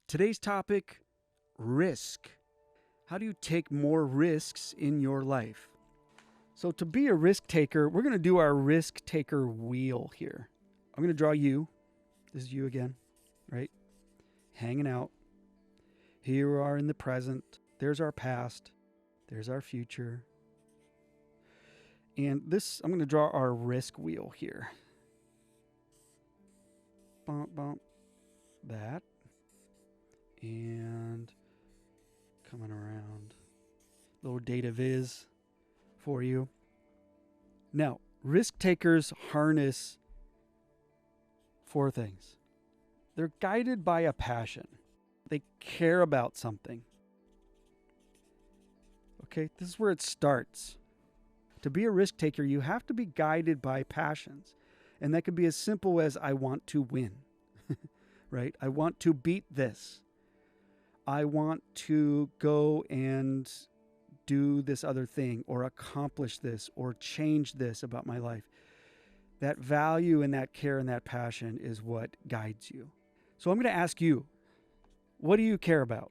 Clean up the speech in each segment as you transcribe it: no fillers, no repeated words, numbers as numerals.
Today's topic, risk. How do you take more risks in your life? So to be a risk taker, we're going to do our risk taker wheel here. I'm going to draw you. This is you again, right? Hanging out. Here we are in the present. There's our past. There's our future. And this, I'm going to draw our risk wheel here. Bump, bump. That. And coming around. Little data viz for you. Now, risk takers harness four things. They're guided by a passion. They care about something. Okay, this is where it starts. To be a risk taker, you have to be guided by passions. And that could be as simple as I want to win, right? I want to beat this. I want to go and do this other thing or accomplish this or change this about my life. That value and that care and that passion is what guides you. So I'm going to ask you, what do you care about?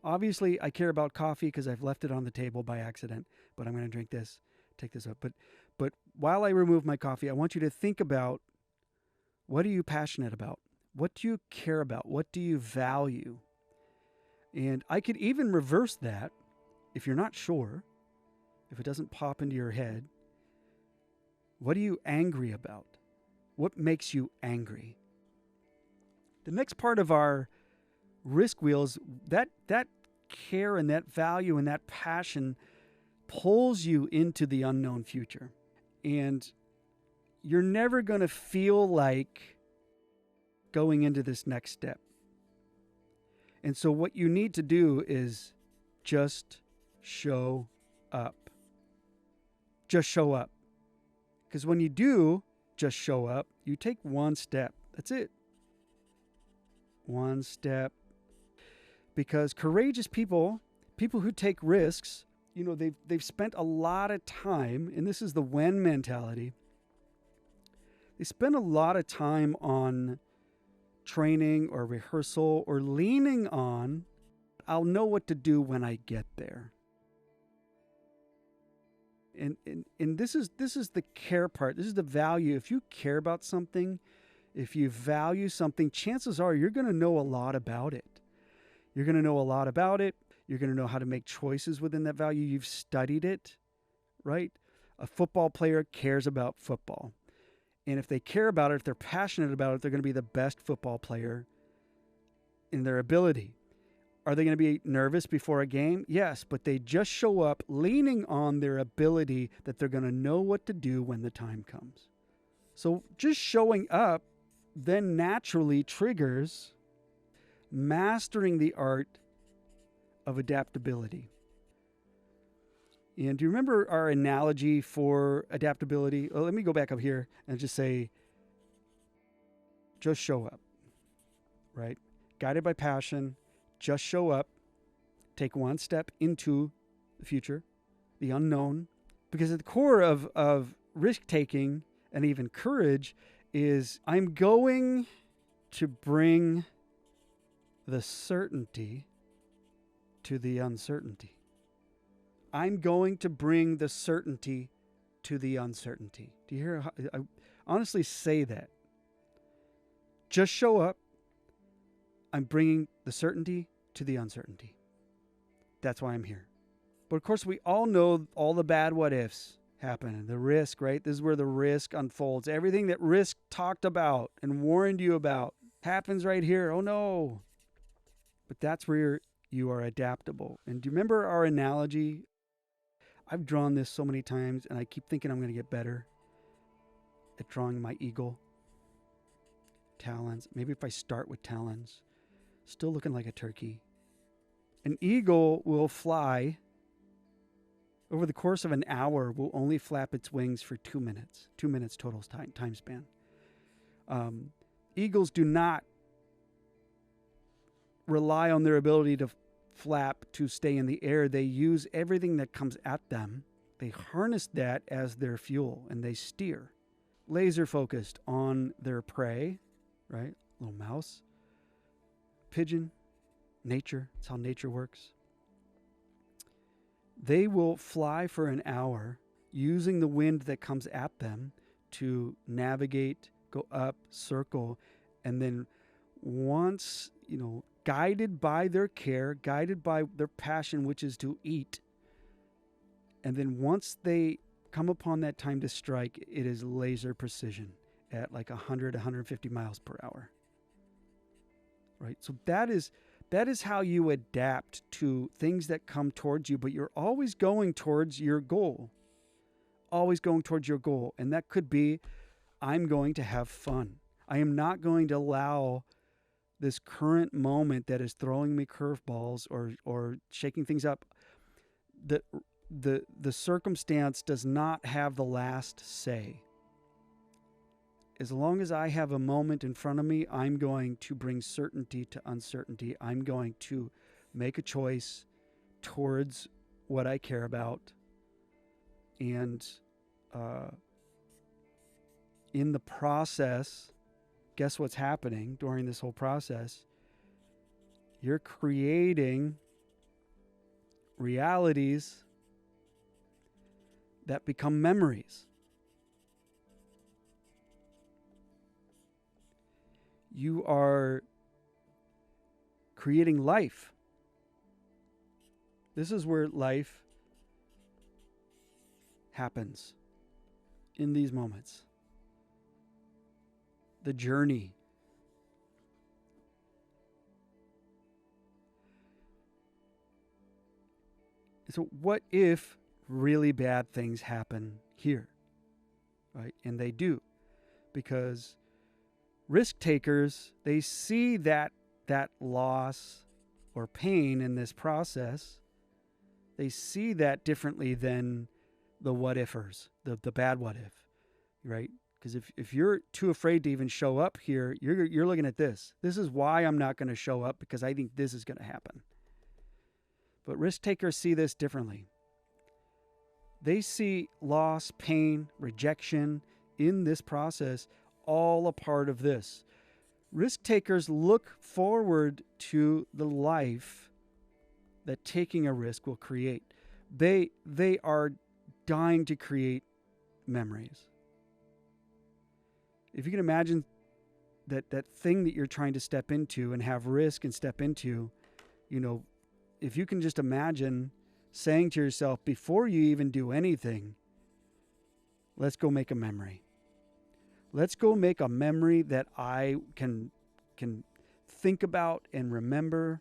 Obviously, I care about coffee because I've left it on the table by accident, but I'm going to drink this, take this up. But while I remove my coffee, I want you to think about, what are you passionate about? What do you care about? What do you value? And I could even reverse that if you're not sure, if it doesn't pop into your head. What are you angry about? What makes you angry? The next part of our risk wheels, that care and that value and that passion pulls you into the unknown future. And you're never going to feel like going into this next step. And so what you need to do is just show up. Just show up. Because when you do just show up, you take one step. That's it. One step. Because courageous people who take risks, they've spent a lot of time, and this is the when mentality. They spend a lot of time on training or rehearsal or leaning on, I'll know what to do when I get there. And this is the care part. This is the value. If you care about something, if you value something, chances are you're going to know a lot about it. You're going to know a lot about it. You're going to know how to make choices within that value. You've studied it, right? A football player cares about football. And if they care about it, if they're passionate about it, they're going to be the best football player in their ability. Are they going to be nervous before a game? Yes, but they just show up leaning on their ability that they're going to know what to do when the time comes. So just showing up then naturally triggers mastering the art of adaptability. And do you remember our analogy for adaptability? Well, let me go back up here and just say, just show up, right? Guided by passion, just show up, take one step into the future, the unknown. Because at the core of risk-taking and even courage is, I'm going to bring the certainty to the uncertainty. I'm going to bring the certainty to the uncertainty. Do you hear? I honestly say that. Just show up. I'm bringing the certainty to the uncertainty. That's why I'm here. But of course, we all know all the bad what ifs happen. The risk, right? This is where the risk unfolds. Everything that risk talked about and warned you about happens right here. Oh no. But that's where you are adaptable. And do you remember our analogy? I've drawn this so many times, and I keep thinking I'm going to get better at drawing my eagle. Talons. Maybe if I start with talons. Still looking like a turkey. An eagle will fly over the course of an hour, will only flap its wings for 2 minutes. 2 minutes total time span. Eagles do not rely on their ability to flap to stay in the air. They use everything that comes at them. They harness that as their fuel, and they steer. Laser focused on their prey, right? Little mouse. pigeon, nature, it's how nature works. They will fly for an hour using the wind that comes at them to navigate, go up, circle, and then once, guided by their care, guided by their passion, which is to eat, and then once they come upon that time to strike, it is laser precision at like 100, 150 miles per hour. Right? So that is how you adapt to things that come towards you, but you're always going towards your goal. Always going towards your goal. And that could be, I'm going to have fun. I am not going to allow this current moment that is throwing me curveballs or shaking things up. The circumstance does not have the last say. As long as I have a moment in front of me, I'm going to bring certainty to uncertainty. I'm going to make a choice towards what I care about. And in the process, guess what's happening during this whole process? You're creating realities that become memories. You are creating life. This is where life happens, in these moments. The journey. So what if really bad things happen here? Right? And they do. Because risk takers, they see that loss or pain in this process. They see that differently than the what-ifers, the bad what if, right? Because if you're too afraid to even show up here, you're looking at this. This is why I'm not going to show up, because I think this is going to happen. But risk takers see this differently. They see loss, pain, rejection in this process, all a part of this. Risk takers look forward to the life that taking a risk will create. They are dying to create memories. If you can imagine that thing that you're trying to step into and have risk and step into, if you can just imagine saying to yourself, before you even do anything, let's go make a memory. Let's go make a memory that I can think about and remember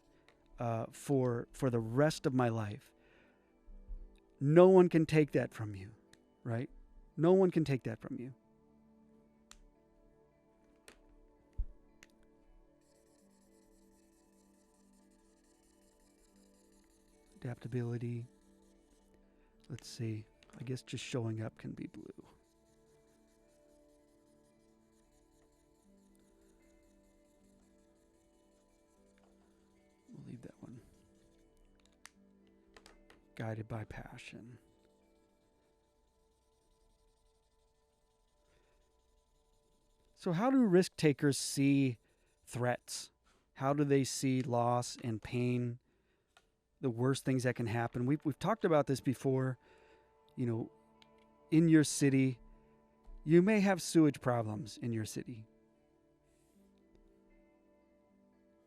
for the rest of my life. No one can take that from you, right? No one can take that from you. Adaptability. Let's see. I guess just showing up can be blue. We'll leave that one. Guided by passion. So how do risk takers see threats? How do they see loss and pain? The worst things that can happen. We've talked about this before. In your city, you may have sewage problems in your city.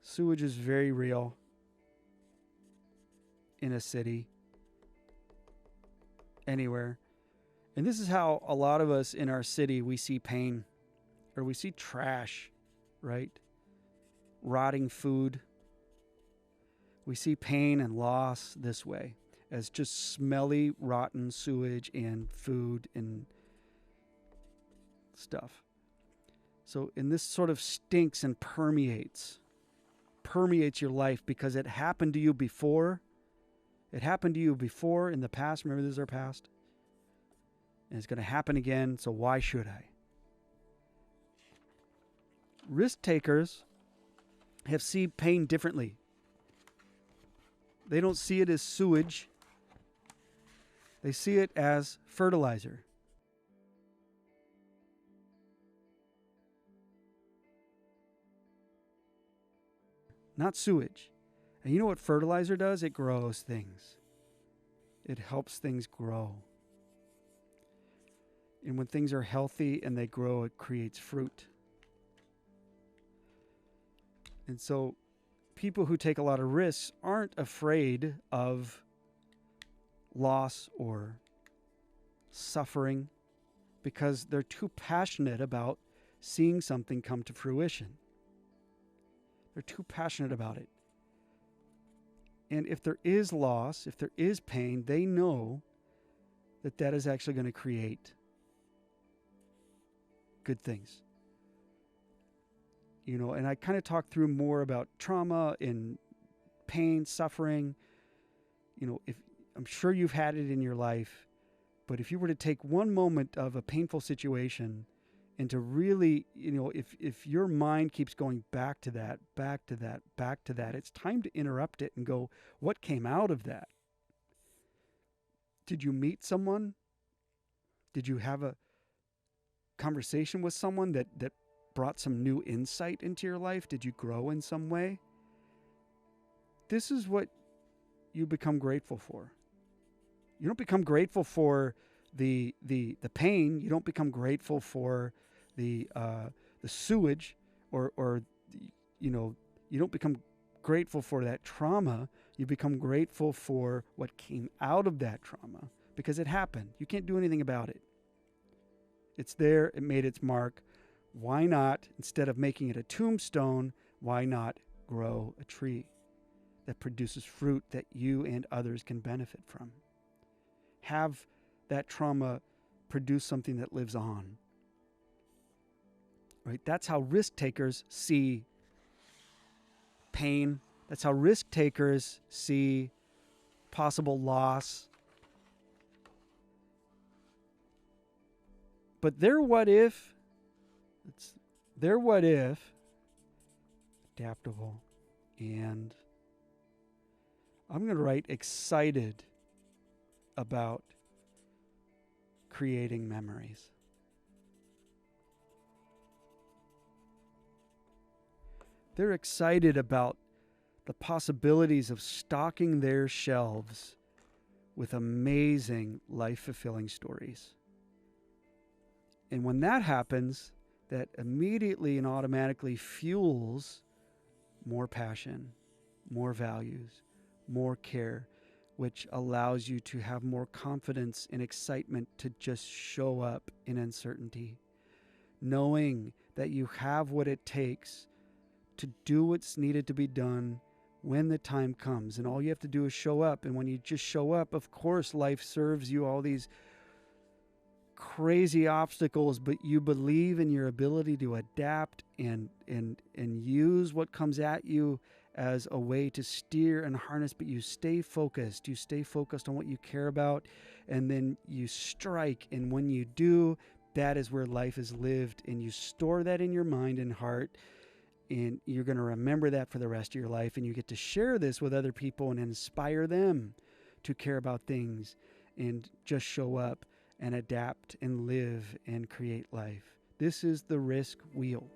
Sewage is very real in a city, anywhere. And this is how a lot of us in our city, we see pain, or we see trash, right? Rotting food. We see pain and loss this way, as just smelly, rotten sewage and food and stuff. So, and this sort of stinks and permeates your life because it happened to you before. It happened to you before in the past. Remember, this is our past. And it's going to happen again, so why should I? Risk takers have seen pain differently. They don't see it as sewage. They see it as fertilizer. not sewage. And you know what fertilizer does? It grows things. It helps things grow. And when things are healthy and they grow, it creates fruit. And so people who take a lot of risks aren't afraid of loss or suffering because they're too passionate about seeing something come to fruition. They're too passionate about it. And if there is loss, if there is pain, they know that that is actually going to create good things. You know, and I kind of talk through more about trauma and pain, suffering. You know, if I'm sure you've had it in your life, but if you were to take one moment of a painful situation and to really, you know, if your mind keeps going back to that, it's time to interrupt it and go, what came out of that? Did you meet someone? Did you have a conversation with someone that brought some new insight into your life? Did you grow in some way? This is what you become grateful for. You don't become grateful for the pain. You don't become grateful for the sewage or you know, you don't become grateful for that trauma. You become grateful for what came out of that trauma because it happened. You can't do anything about it. It's there. It made its mark. Why not, instead of making it a tombstone, why not grow a tree that produces fruit that you and others can benefit from? Have that trauma produce something that lives on. Right? That's how risk takers see pain. That's how risk takers see possible loss. But their what if, adaptable, and I'm going to write excited about creating memories. They're excited about the possibilities of stocking their shelves with amazing, life-fulfilling stories. And when that happens, that immediately and automatically fuels more passion, more values, more care, which allows you to have more confidence and excitement to just show up in uncertainty, knowing that you have what it takes to do what's needed to be done when the time comes. And all you have to do is show up. And when you just show up, of course, life serves you all these crazy obstacles, but you believe in your ability to adapt and use what comes at you as a way to steer and harness, but you stay focused. You stay focused on what you care about, and then you strike. And when you do, that is where life is lived, and you store that in your mind and heart, and you're going to remember that for the rest of your life, and you get to share this with other people and inspire them to care about things and just show up and adapt and live and create life. This is the risk wheel.